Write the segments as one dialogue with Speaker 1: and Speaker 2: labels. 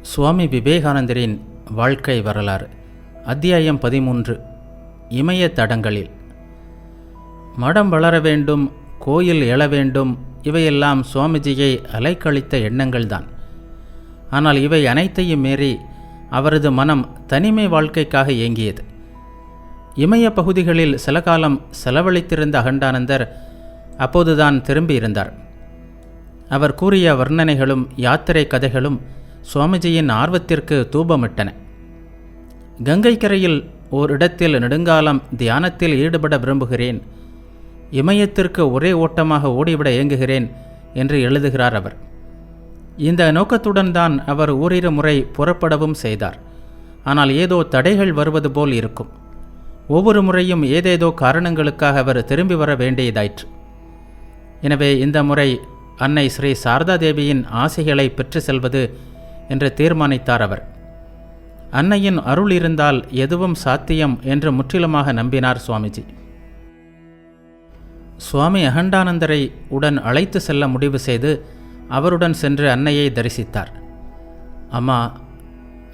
Speaker 1: சுவாமி விவேகானந்தரின் வாழ்க்கை வரலாறு. அத்தியாயம் 13. இமய தடங்களில். மடம் வளர வேண்டும், கோயில் எழ வேண்டும், இவையெல்லாம் சுவாமிஜியை அலைக்கழித்த எண்ணங்கள்தான். ஆனால் இவை அனைத்தையும் மீறி அவரது மனம் தனிமை வாழ்க்கைக்காக ஏங்கியது. இமய பகுதிகளில் சில காலம் செலவழித்திருந்த அகண்டானந்தர் அப்போதுதான் திரும்பியிருந்தார். அவர் கூறிய வர்ணனைகளும் யாத்திரை கதைகளும் சுவாமிஜியின் ஆர்வத்திற்கு தூபமிட்டன. கங்கை கரையில் ஓரிடத்தில் நெடுங்காலம் தியானத்தில் ஈடுபட விரும்புகிறேன், இமயத்திற்கு ஒரே ஓட்டமாக ஓடிவிட இயங்குகிறேன் என்று எழுதுகிறார் அவர். இந்த நோக்கத்துடன் தான் அவர் ஓரிரு முறை புறப்படவும் செய்தார். ஆனால் ஏதோ தடைகள் வருவது போல் இருக்கும். ஒவ்வொரு முறையும் ஏதேதோ காரணங்களுக்காக அவர் திரும்பி வர வேண்டியதாயிற்று. எனவே இந்த முறை அன்னை ஸ்ரீ சாரதா தேவியின் ஆசைகளை பெற்று செல்வது என்று தீர்மானித்தார் அவர். அன்னையின் அருள் இருந்தால் எதுவும் சாத்தியம் என்று முற்றிலுமாக நம்பினார் சுவாமிஜி. சுவாமி அகண்டானந்தரை உடன் அழைத்து செல்ல முடிவு செய்து அவருடன் சென்று அன்னையை தரிசித்தார். அம்மா,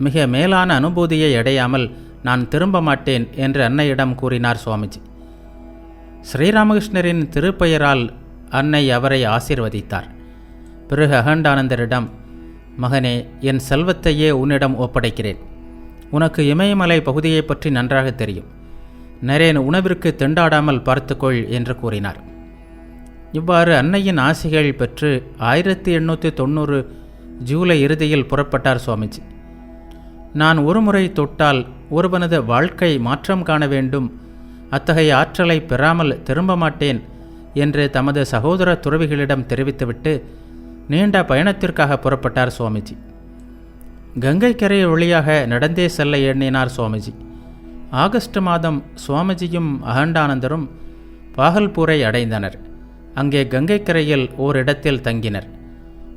Speaker 1: மிக மேலான அனுபூதியை அடையாமல் நான் திரும்ப மாட்டேன் என்று அன்னையிடம் கூறினார் சுவாமிஜி. ஸ்ரீராமகிருஷ்ணரின் திருப்பெயரால் அன்னை அவரை ஆசீர்வதித்தார். பிறகு அகண்டானந்தரிடம், மகனே, என் செல்வத்தையே உன்னிடம் ஒப்படைக்கிறேன். உனக்கு இமயமலை பகுதியை பற்றி நன்றாக தெரியும். நரேன் உணவிற்கு திண்டாடாமல் பார்த்துக்கொள் என்று கூறினார். இவ்வாறு அன்னையின் ஆசிகள் பெற்று 1890 ஜூலை இறுதியில் புறப்பட்டார் சுவாமிஜி. நான் ஒருமுறை தொட்டால் ஒருவனது வாழ்க்கை மாற்றம் காண வேண்டும், அத்தகைய ஆற்றலை பெறாமல் திரும்ப மாட்டேன் என்று தமது சகோதர துறவிகளிடம் தெரிவித்துவிட்டு நீண்ட பயணத்திற்காக புறப்பட்டார் சுவாமிஜி. கங்கை கரை வழியாக நடந்தே செல்ல எண்ணினார் சுவாமிஜி. ஆகஸ்ட் மாதம் சுவாமிஜியும் அகண்டானந்தரும் பாகல்பூரை அடைந்தனர். அங்கே கங்கை கரையில் ஓரிடத்தில் தங்கினர்.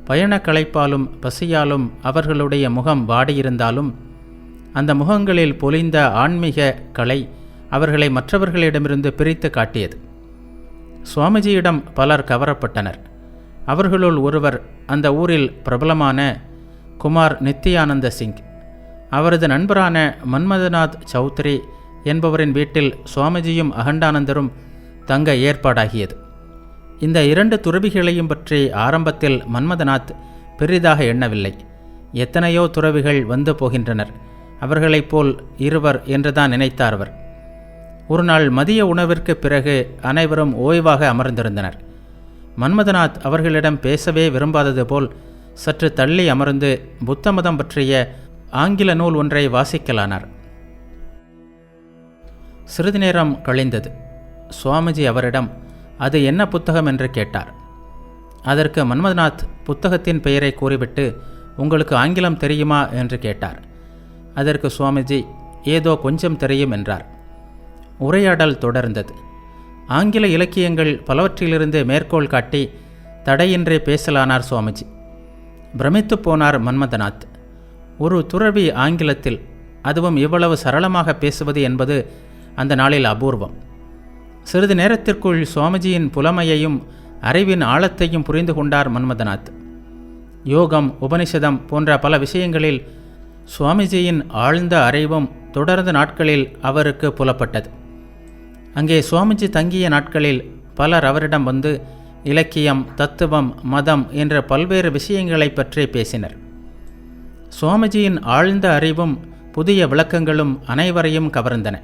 Speaker 1: பயண களைப்பாலும் பசியாலும் அவர்களுடைய முகம் வாடியிருந்தாலும் அந்த முகங்களில் பொலிந்த ஆன்மீக கலை அவர்களை மற்றவர்களிடமிருந்து பிரித்து காட்டியது. சுவாமிஜியிடம் பலர் கவரப்பட்டனர். அவர்களுள் ஒருவர் அந்த ஊரில் பிரபலமான குமார் நித்யானந்த சிங். அவரது நண்பரான மன்மதநாத் சௌத்ரி என்பவரின் வீட்டில் சுவாமிஜியும் அகண்டானந்தரும் தங்க ஏற்பாடாகியது. இந்த 2 துறவிகளையும் பற்றி ஆரம்பத்தில் மன்மதநாத் பெரிதாக எண்ணவில்லை. எத்தனையோ துறவிகள் வந்து போகின்றனர், அவர்களைப் போல் இருவர் என்றுதான் நினைத்தார் அவர். ஒரு நாள் மதிய உணவிற்கு பிறகு அனைவரும் ஓய்வாக அமர்ந்திருந்தனர். மன்மதநாத் அவர்களிடம் பேசவே விரும்பாதது போல் சற்று தள்ளி அமர்ந்து புத்த மதம் பற்றிய ஆங்கில நூல் ஒன்றை வாசிக்கலானார். சிறிது நேரம் கழிந்தது. சுவாமிஜி அவரிடம் அது என்ன புத்தகம் என்று கேட்டார். அதற்கு மன்மதநாத் புத்தகத்தின் பெயரை கூறிவிட்டு, உங்களுக்கு ஆங்கிலம் தெரியுமா என்று கேட்டார். அதற்கு சுவாமிஜி ஏதோ கொஞ்சம் தெரியும் என்றார். உரையாடல் தொடர்ந்தது. ஆங்கில இலக்கியங்கள் பலவற்றிலிருந்து மேற்கோள் காட்டி தடையின்றி பேசலானார் சுவாமிஜி. பிரமித்து போனார் மன்மதநாத். ஒரு துறவி ஆங்கிலத்தில், அதுவும் இவ்வளவு சரளமாக பேசுவது என்பது அந்த நாளில் அபூர்வம். சிறிது நேரத்திற்குள் சுவாமிஜியின் புலமையையும் அறிவின் ஆழத்தையும் புரிந்து கொண்டார் மன்மதநாத். யோகம், உபனிஷதம் போன்ற பல விஷயங்களில் சுவாமிஜியின் ஆழ்ந்த அறிவும் தொடர்ந்த நாட்களில் அவருக்கு புலப்பட்டது. அங்கே சுவாமிஜி தங்கிய நாட்களில் பலர் அவரிடம் வந்து இலக்கியம், தத்துவம், மதம் என்ற பல்வேறு விஷயங்களை பற்றி பேசினர். சுவாமிஜியின் ஆழ்ந்த அறிவும் புதிய விளக்கங்களும் அனைவரையும் கவர்ந்தன.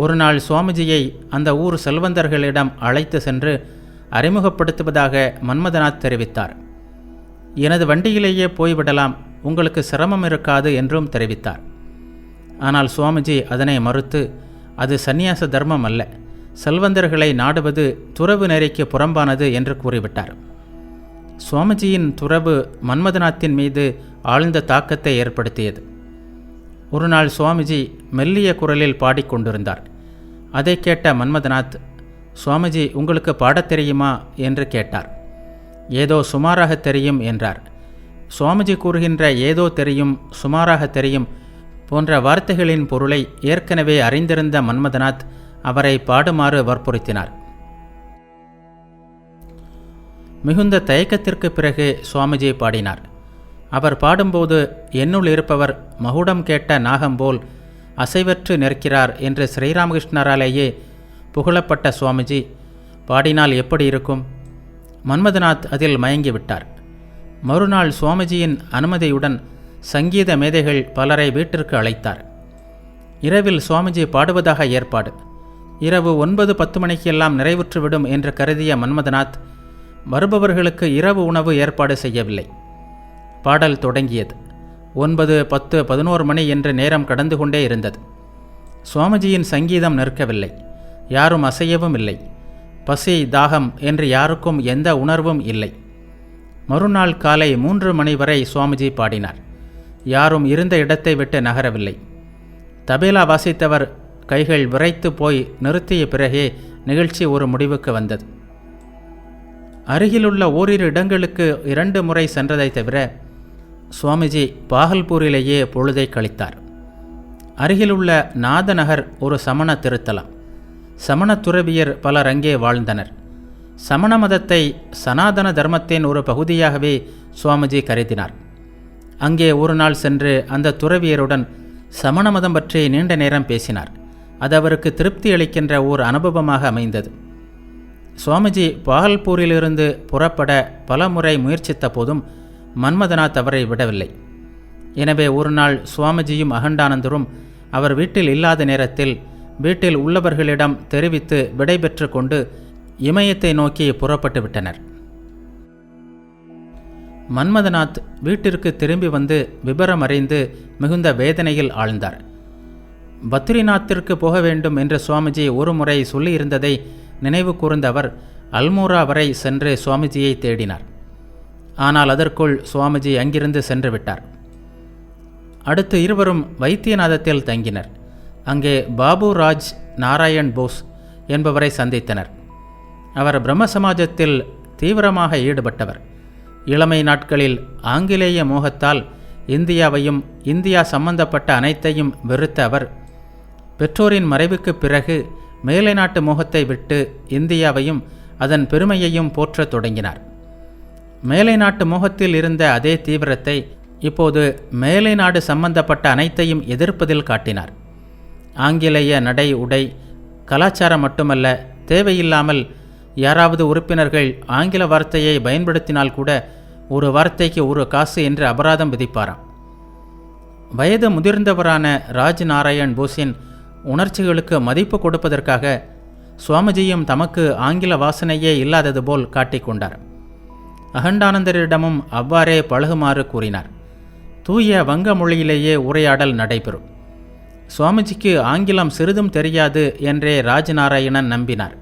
Speaker 1: ஒரு நாள் சுவாமிஜியை அந்த ஊர் செல்வந்தர்களிடம் அழைத்து சென்று அறிமுகப்படுத்துவதாக மன்மதநாத் தெரிவித்தார். எனது வண்டியிலேயே போய்விடலாம், உங்களுக்கு சிரமம் இருக்காது என்றும் தெரிவித்தார். ஆனால் சுவாமிஜி அதனை மறுத்து, அது சந்நியாச தர்மம் அல்ல, செல்வந்தர்களை நாடுவது துறவு நெறிக்கு புறம்பானது என்று கூறிவிட்டார். சுவாமிஜியின் துறவு மன்மதநாத்தின் மீது ஆழ்ந்த தாக்கத்தை ஏற்படுத்தியது. ஒரு நாள் சுவாமிஜி மெல்லிய குரலில் பாடிக்கொண்டிருந்தார். அதை கேட்ட மன்மதநாத், சுவாமிஜி, உங்களுக்கு பாடத் தெரியுமா என்று கேட்டார். ஏதோ சுமாராக தெரியும் என்றார். சுவாமிஜி கூறுகின்ற ஏதோ தெரியும், சுமாராக தெரியும் போன்ற வார்த்தைகளின் பொருளை ஏற்கனவே அறிந்திருந்த மன்மதநாத் அவரை பாடுமாறு வற்புறுத்தினார். மிகுந்த தயக்கத்திற்கு பிறகு சுவாமிஜி பாடினார். அவர் பாடும்போது என்னுள் இருப்பவர் மகுடம் கேட்ட நாகம்போல் அசைவற்று நிற்கிறார் என்று ஸ்ரீராமகிருஷ்ணராலேயே புகழப்பட்ட சுவாமிஜி பாடினால் எப்படி இருக்கும்? மன்மதநாத் அதில் மயங்கிவிட்டார். மறுநாள் சுவாமிஜியின் அனுமதியுடன் சங்கீத மேதைகள் பலரை வீட்டிற்கு அழைத்தார். இரவில் சுவாமிஜி பாடுவதாக ஏற்பாடு. இரவு 9-10 மணிக்கெல்லாம் நிறைவுற்றுவிடும் என்று கருதிய மன்மதநாத் வருபவர்களுக்கு இரவு உணவு ஏற்பாடு செய்யவில்லை. பாடல் தொடங்கியது. 9, 10, 11 மணி என்று நேரம் கடந்து கொண்டே இருந்தது. சுவாமிஜியின் சங்கீதம் நிற்கவில்லை. யாரும் அசையவும் இல்லை. பசி, தாகம் என்று யாருக்கும் எந்த உணர்வும் இல்லை. மறுநாள் காலை 3 மணி வரை சுவாமிஜி பாடினார். யாரும் இருந்த இடத்தை விட்டு நகரவில்லை. தபேலா வாசித்தவர் கைகள் விரைத்து போய் நிறுத்திய பிறகே நிகழ்ச்சி ஒரு முடிவுக்கு வந்தது. அருகிலுள்ள ஓரிரு இடங்களுக்கு 2 முறை சென்றதை தவிர சுவாமிஜி பாகல்பூரிலேயே பொழுதை கழித்தார். அருகிலுள்ள நாதநகர் ஒரு சமண திருத்தலம். சமண துறவியர் பலர் அங்கே வாழ்ந்தனர். சமண மதத்தை சனாதன தர்மத்தின் ஒரு பகுதியாகவே சுவாமிஜி கருதினார். அங்கே ஒரு நாள் சென்று அந்த துறவியருடன் சமண மதம் பற்றி நீண்ட நேரம் பேசினார். அது அவருக்கு திருப்தி அளிக்கின்ற ஓர் அனுபவமாக அமைந்தது. சுவாமிஜி பாகல்பூரிலிருந்து புறப்பட பல முறை முயற்சித்த போதும் மன்மதநாத் அவரை விடவில்லை. எனவே ஒரு நாள் சுவாமிஜியும் அகண்டானந்தரும் அவர் வீட்டில் இல்லாத நேரத்தில் வீட்டில் உள்ளவர்களிடம் தெரிவித்து விடைபெற்று கொண்டு இமயத்தை நோக்கி புறப்பட்டு விட்டனர். மன்மதநாத் வீட்டிற்கு திரும்பி வந்து விபரம் அறிந்து மிகுந்த வேதனையில் ஆழ்ந்தார். பத்ரிநாத்திற்கு போக வேண்டும் என்று சுவாமிஜி ஒரு முறை சொல்லியிருந்ததை நினைவு கூர்ந்த அவர் அல்மோரா வரை சென்று சுவாமிஜியை தேடினார். ஆனால் அதற்குள் சுவாமிஜி அங்கிருந்து சென்று விட்டார். அடுத்து இருவரும் வைத்தியநாதத்தில் தங்கினர். அங்கே பாபு ராஜ் நாராயண் போஸ் என்பவரை சந்தித்தனர். அவர் பிரம்ம சமாஜத்தில் தீவிரமாக ஈடுபட்டவர். இளமை நாட்களில் ஆங்கிலேய மோகத்தால் இந்தியாவையும் இந்தியா சம்பந்தப்பட்ட அனைத்தையும் வெறுத்த அவர் பெற்றோரின் மறைவுக்கு பிறகு மேலை நாட்டு மோகத்தை விட்டு இந்தியாவையும் அதன் பெருமையையும் போற்றத் தொடங்கினார். மேலை நாட்டு மோகத்தில் இருந்த அதே தீவிரத்தை இப்போது மேலை நாடு சம்பந்தப்பட்ட அனைத்தையும் எதிர்ப்பதில் காட்டினார். ஆங்கிலேய நடை, உடை, கலாச்சாரம் மட்டுமல்ல, தேவையில்லாமல் யாராவது உறுப்பினர்கள் ஆங்கில வார்த்தையை பயன்படுத்தினால் கூட ஒரு வார்த்தைக்கு 1 காசு என்று அபராதம் விதிப்பாராம். வயது முதிர்ந்தவரான ராஜ் நாராயண் போஸின் உணர்ச்சிகளுக்கு மதிப்பு கொடுப்பதற்காக சுவாமிஜியும் தமக்கு ஆங்கில வாசனையே இல்லாதது போல் காட்டிக்கொண்டார். அகண்டானந்தரிடமும் அவ்வாறே பழகுமாறு கூறினார். தூய வங்க மொழியிலேயே உரையாடல் நடைபெறும். சுவாமிஜிக்கு ஆங்கிலம் சிறிதும் தெரியாது என்றே ராஜ்நாராயணன் நம்பினார்.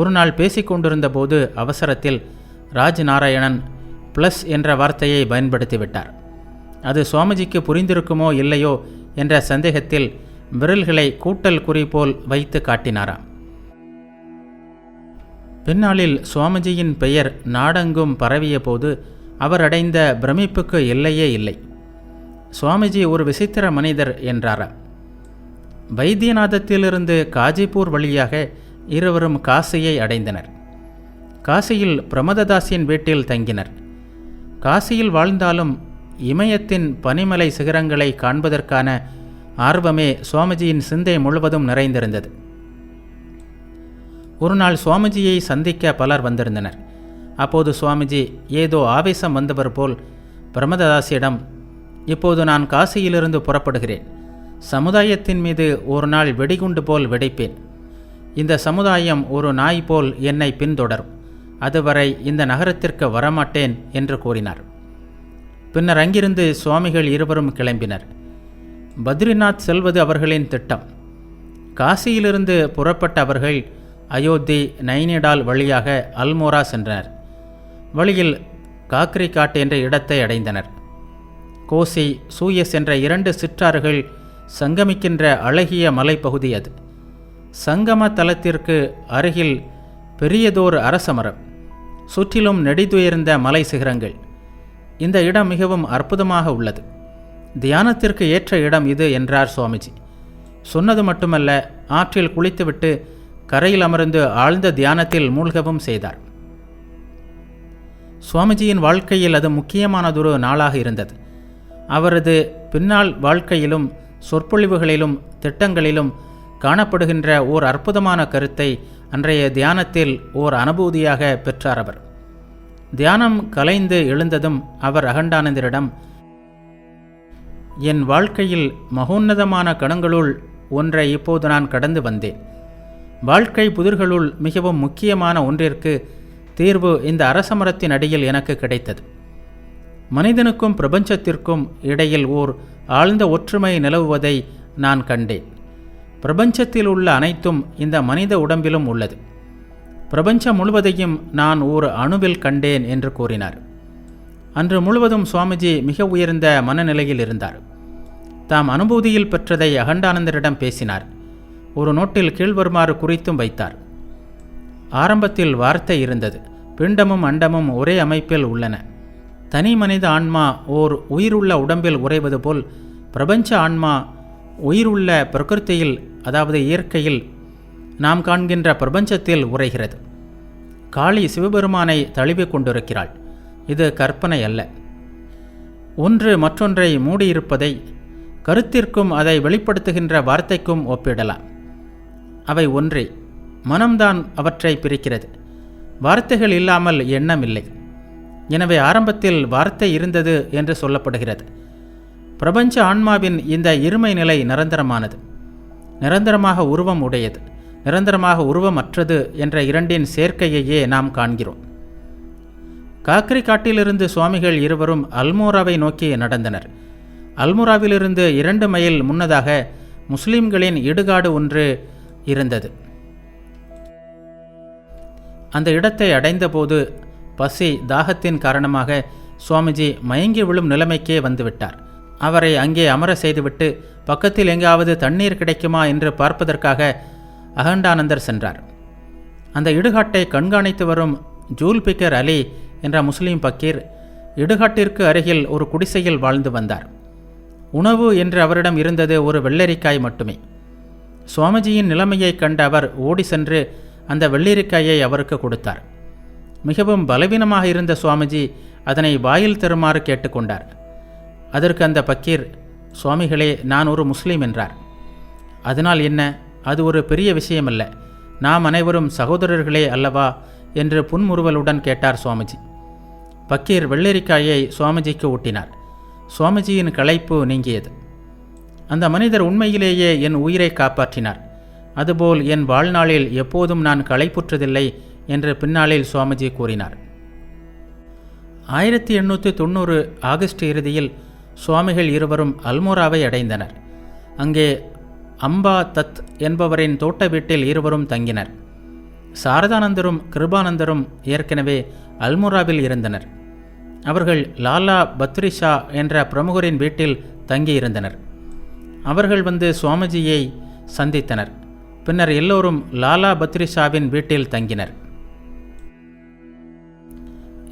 Speaker 1: ஒரு நாள் பேசிக்கொண்டிருந்த போது அவசரத்தில் ராஜ்நாராயணன் ப்ளஸ் என்ற வார்த்தையை பயன்படுத்திவிட்டார். அது சுவாமிஜிக்கு புரிந்திருக்குமோ இல்லையோ என்ற சந்தேகத்தில் விரல்களை கூட்டல் குறி போல் வைத்து காட்டினாராம். பின்னாளில் சுவாமிஜியின் பெயர் நாடெங்கும் பரவிய போது அவர் அடைந்த பிரமிப்புக்கு எல்லையே இல்லை. சுவாமிஜி ஒரு விசித்திர மனிதர் என்றாராம். வைத்தியநாதத்திலிருந்து காஜிப்பூர் வழியாக இருவரும் காசியை அடைந்தனர். காசியில் பிரமததாசியின் வீட்டில் தங்கினர். காசியில் வாழ்ந்தாலும் இமயத்தின் பனிமலை சிகரங்களை காண்பதற்கான ஆர்வமே சுவாமிஜியின் சிந்தை முழுவதும் நிறைந்திருந்தது. ஒரு நாள் சுவாமிஜியை சந்திக்க பலர் வந்திருந்தனர். அப்போது சுவாமிஜி ஏதோ ஆவேசம் வந்தவர் போல் பிரமததாசியிடம், இப்போது நான் காசியிலிருந்து புறப்படுகிறேன். சமுதாயத்தின் மீது ஒரு நாள் வெடிகுண்டு போல் வெடிப்பேன். இந்த சமுதாயம் ஒரு நாய் போல் என்னை பின்தொடரும். அதுவரை இந்த நகரத்திற்கு வரமாட்டேன் என்று கூறினார். பின்னர் அங்கிருந்து சுவாமிகள் இருவரும் கிளம்பினர். பத்ரிநாத் செல்வது அவர்களின் திட்டம். காசியிலிருந்து புறப்பட்ட அவர்கள் அயோத்தி, நைனிடால் வழியாக அல்மோரா சென்றனர். வழியில் காக்ரி காட் என்ற இடத்தை அடைந்தனர். கோசி, சூயஸ் என்ற 2 சிற்றாறுகள் சங்கமிக்கின்ற அழகிய மலைப்பகுதி அது. சங்கம தலத்திற்கு அருகில் பெரியதோர் அரசமரம், சுற்றிலும் நெடிதுயர்ந்த மலை சிகரங்கள். இந்த இடம் மிகவும் அற்புதமாக உள்ளது. தியானத்திற்கு ஏற்ற இடம் இது என்றார் சுவாமிஜி. சொன்னது மட்டுமல்ல, ஆற்றில் குளித்துவிட்டு கரையில் அமர்ந்து ஆழ்ந்த தியானத்தில் மூழ்கவும் செய்தார். சுவாமிஜியின் வாழ்க்கையில் அது முக்கியமானதொரு நாளாக இருந்தது. அவரது பின்னால் வாழ்க்கையிலும் சொற்பொழிவுகளிலும் திட்டங்களிலும் காணப்படுகின்ற ஓர் அற்புதமான கருத்தை அன்றைய தியானத்தில் ஓர் அனுபூதியாக பெற்றார். அவர் தியானம் கலைந்து எழுந்ததும் அவர் அகண்டானந்தரிடம், என் வாழ்க்கையில் மகோன்னதமான கணங்களுள் ஒன்றை இப்போது நான் கடந்து வந்தேன். வாழ்க்கை புதிர்களுள் மிகவும் முக்கியமான ஒன்றிற்கு தீர்வு இந்த அரசமரத்தின் அடியில் எனக்கு கிடைத்தது. மனிதனுக்கும் பிரபஞ்சத்திற்கும் இடையில் ஓர் ஆழ்ந்த ஒற்றுமை நிலவுவதை நான் கண்டேன். பிரபஞ்சத்தில் உள்ள அனைத்தும் இந்த மனித உடம்பிலும் உள்ளது. பிரபஞ்சம் முழுவதையும் நான் ஒரு அணுவில் கண்டேன் என்று கூறினார். அன்று முழுவதும் சுவாமிஜி மிக உயர்ந்த மனநிலையில் இருந்தார். தாம் அனுபூதியில் பெற்றதை அகண்டானந்தரிடம் பேசினார். ஒரு நோட்டில் கீழ்வருமாறு குறித்தும் வைத்தார். ஆரம்பத்தில் வார்த்தை இருந்தது. பிண்டமும் அண்டமும் ஒரே அமைப்பில் உள்ளன. தனி மனித ஆன்மா ஓர் உயிருள்ள உடம்பில் உறைவது போல் பிரபஞ்ச ஆன்மா உயிருள்ள பிரகிருத்தியில், அதாவது இயற்கையில் நாம் காண்கின்ற பிரபஞ்சத்தில் உறைகிறது. காளி சிவபெருமானை தழுவிக் கொண்டிருக்கிறாள். இது கற்பனை அல்ல. ஒன்று மற்றொன்றை மூடியிருப்பதை கருத்திற்கும் அதை வெளிப்படுத்துகின்ற வார்த்தைக்கும் ஒப்பிடலாம். அவை ஒன்றே. மனம்தான் அவற்றை பிரிக்கிறது. வார்த்தைகள் இல்லாமல் எண்ணம் இல்லை. எனவே ஆரம்பத்தில் வார்த்தை இருந்தது என்று சொல்லப்படுகிறது. பிரபஞ்ச ஆன்மாவின் இந்த இருமை நிலை நிரந்தரமானது. நிரந்தரமாக உருவம் உடையது, நிரந்தரமாக உருவமற்றது என்ற இரண்டின் சேர்க்கையையே நாம் காண்கிறோம். காக்கரி காட்டிலிருந்து சுவாமிகள் இருவரும் அல்மோராவை நோக்கி நடந்தனர். அல்மோராவிலிருந்து 2 மைல் முன்னதாக முஸ்லிம்களின் இடுகாடு ஒன்று இருந்தது. அந்த இடத்தை அடைந்தபோது பசி தாகத்தின் காரணமாக சுவாமிஜி மயங்கி விழும் நிலைமைக்கே வந்துவிட்டார். அவரை அங்கே அமர செய்துவிட்டு பக்கத்தில் எங்காவது தண்ணீர் கிடைக்குமா என்று பார்ப்பதற்காக அகண்டானந்தர் சென்றார். அந்த இடுகாட்டை கண்காணித்து வரும் ஜூல்பிகர் அலி என்ற முஸ்லீம் பக்கீர் இடுகாட்டிற்கு அருகில் ஒரு குடிசையில் வாழ்ந்து வந்தார். உணவு என்று அவரிடம் இருந்தது ஒரு வெள்ளரிக்காய் மட்டுமே. சுவாமிஜியின் நிலைமையை கண்ட அவர் ஓடி சென்று அந்த வெள்ளரிக்காயை அவருக்கு கொடுத்தார். மிகவும் பலவீனமாக இருந்த சுவாமிஜி அதனை வாயில் தருமாறு கேட்டுக்கொண்டார். அதற்கு அந்த பக்கீர், சுவாமிகளே, நான் ஒரு முஸ்லீம் என்றார். அதனால் என்ன? அது ஒரு பெரிய விஷயமல்ல. நாம் அனைவரும் சகோதரர்களே அல்லவா என்று புன்முறுவலுடன் கேட்டார் சுவாமிஜி. பக்கீர் வெள்ளரிக்காயை சுவாமிஜிக்கு ஊட்டினார். சுவாமிஜியின் களைப்பு நீங்கியது. அந்த மனிதர் உண்மையிலேயே என் உயிரை காப்பாற்றினார். அதுபோல் என் வாழ்நாளில் எப்போதும் நான் களைப்புற்றதில்லை என்று பின்னாளில் சுவாமிஜி கூறினார். 1890 ஆகஸ்ட் இறுதியில் சுவாமிகள் இருவரும் அல்மோராவை அடைந்தனர். அங்கே அம்பா தத் என்பவரின் தோட்ட வீட்டில் இருவரும் தங்கினர். சாரதானந்தரும் கிருபானந்தரும் ஏற்கனவே அல்மோராவில் இருந்தனர். அவர்கள் லாலா பத்ரிஷா என்ற பிரமுகரின் வீட்டில் தங்கியிருந்தனர். அவர்கள் வந்து சுவாமிஜியை சந்தித்தனர். பின்னர் எல்லோரும் லாலா பத்ரிஷாவின் வீட்டில் தங்கினர்.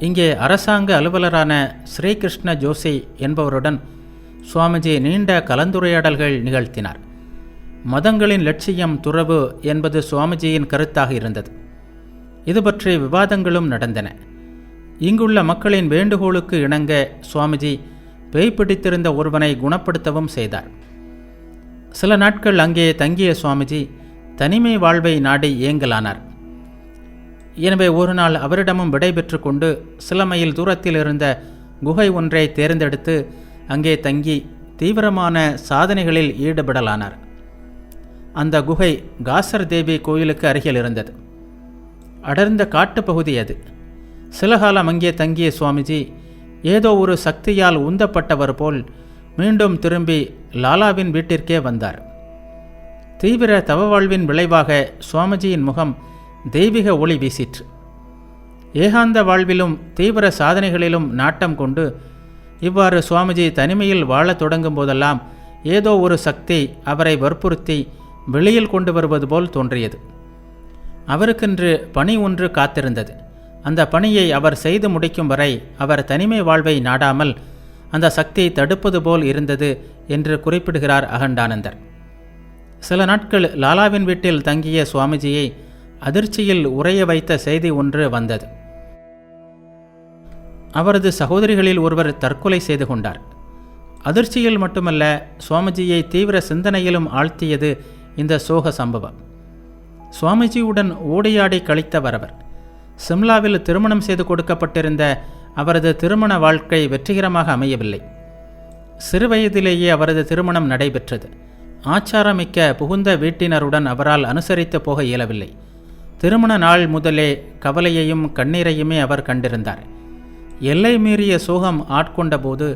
Speaker 1: இங்கே அரசாங்க அலுவலரான ஸ்ரீகிருஷ்ண ஜோஷி என்பவருடன் சுவாமிஜி நீண்ட கலந்துரையாடல்கள் நிகழ்த்தினார். மதங்களின் லட்சியம் துறவு என்பது சுவாமிஜியின் கருத்தாக இருந்தது. இது பற்றி விவாதங்களும் நடந்தன. இங்குள்ள மக்களின் வேண்டுகோளுக்கு இணங்க சுவாமிஜி பேய் பிடித்திருந்த ஒருவனை குணப்படுத்தவும் செய்தார். சில நாட்கள் அங்கே தங்கிய சுவாமிஜி தனிமை வாழ்வை நாடி ஏங்கலானார். எனவே ஒரு நாள் அவரிடமும் விடை பெற்று கொண்டு சில மைல் தூரத்தில் இருந்த குகை ஒன்றை தேர்ந்தெடுத்து அங்கே தங்கி தீவிரமான சாதனைகளில் ஈடுபடலானார். அந்த குகை காசர் தேவி கோயிலுக்கு அருகில் இருந்தது. அடர்ந்த காட்டுப்பகுதி அது. சில காலம் அங்கே தங்கிய சுவாமிஜி ஏதோ ஒரு சக்தியால் உந்தப்பட்டவர் போல் மீண்டும் திரும்பி லாலாவின் வீட்டிற்கே வந்தார். தீவிர தவவாழ்வின் விளைவாக சுவாமிஜியின் முகம் தெய்வீக ஒளி வீசிற்று. ஏகாந்த வாழ்விலும் தீவிர சாதனைகளிலும் நாட்டம் கொண்டு இவ்வாறு சுவாமிஜி தனிமையில் வாழத் தொடங்கும் போதெல்லாம் ஏதோ ஒரு சக்தி அவரை வற்புறுத்தி வெளியில் கொண்டு வருவது போல் தோன்றியது. அவருக்கென்று பணி ஒன்று காத்திருந்தது. அந்த பணியை அவர் செய்து முடிக்கும் வரை அவர் தனிமை வாழ்வை நாடாமல் அந்த சக்தி தடுப்பது போல் இருந்தது என்று குறிப்பிடுகிறார் அகண்டானந்தர். சில நாட்கள் லாலாவின் வீட்டில் தங்கிய சுவாமிஜியை அதிர்ச்சியில் உறைய வைத்த செய்தி ஒன்று வந்தது. அவரது சகோதரிகளில் ஒருவர் தற்கொலை செய்து கொண்டார். அதிர்ச்சியில் மட்டுமல்ல, சுவாமிஜியை தீவிர சிந்தனையிலும் ஆழ்த்தியது இந்த சோக சம்பவம். சுவாமிஜியுடன் ஓடியாடி கழித்தவர் அவர். சிம்லாவில் திருமணம் செய்து கொடுக்கப்பட்டிருந்த அவரது திருமண வாழ்க்கை வெற்றிகரமாக அமையவில்லை. சிறுவயதிலேயே அவரது திருமணம் நடைபெற்றது. ஆச்சாரமிக்க புகுந்த வீட்டினருடன் அவரால் அனுசரித்து போக இயலவில்லை. திருமண நாள் முதலே கவலையையும் கண்ணீரையுமே அவர் கண்டிருந்தார். எல்லை மீறிய சோகம் ஆட்கொண்ட போது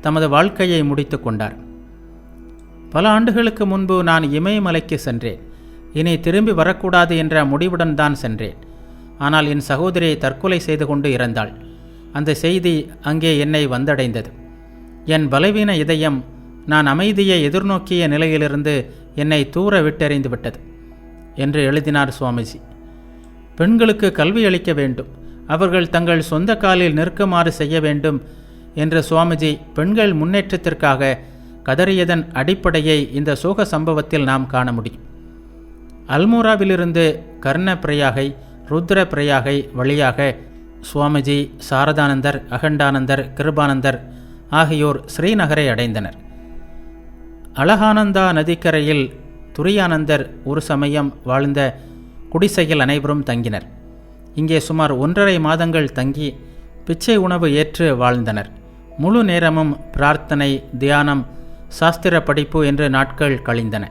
Speaker 1: தமது வாழ்க்கையை முடித்து கொண்டார். பல ஆண்டுகளுக்கு முன்பு நான் இமயமலைக்கு சென்றேன். இனி திரும்பி வரக்கூடாது என்ற முடிவுடன் தான் சென்றேன். ஆனால் என் சகோதரி தற்கொலை செய்து கொண்டு இறந்தாள். அந்த செய்தி அங்கே என்னை வந்தடைந்தது. என் பலவீன இதயம் நான் அமைதியை எதிர்நோக்கிய நிலையிலிருந்து என்னை தூர விட்டெறிந்து விட்டது என்று எழுதினார் சுவாமிஜி. பெண்களுக்கு கல்வி அளிக்க வேண்டும், அவர்கள் தங்கள் சொந்த காலில் நிற்குமாறு செய்ய வேண்டும் என்று சுவாமிஜி பெண்கள் முன்னேற்றத்திற்காக கதறியதன் அடிப்படையை இந்த சோக சம்பவத்தில் நாம் காண முடியும். அல்மோராவிலிருந்து கர்ண பிரயாகை, ருத்ர பிரயாகை வழியாக சுவாமிஜி, சாரதானந்தர், அகண்டானந்தர், கிருபானந்தர் ஆகியோர் ஸ்ரீநகரை அடைந்தனர். அழகானந்தா நதிக்கரையில் துரியானந்தர் ஒரு சமயம் வாழ்ந்த குடிசையில் அனைவரும் தங்கினர். இங்கே சுமார் 1.5 மாதங்கள் தங்கி பிச்சை உணவு ஏற்று வாழ்ந்தனர். முழு நேரமும் பிரார்த்தனை, தியானம், சாஸ்திர படிப்பு என்று நாட்கள் கழிந்தன.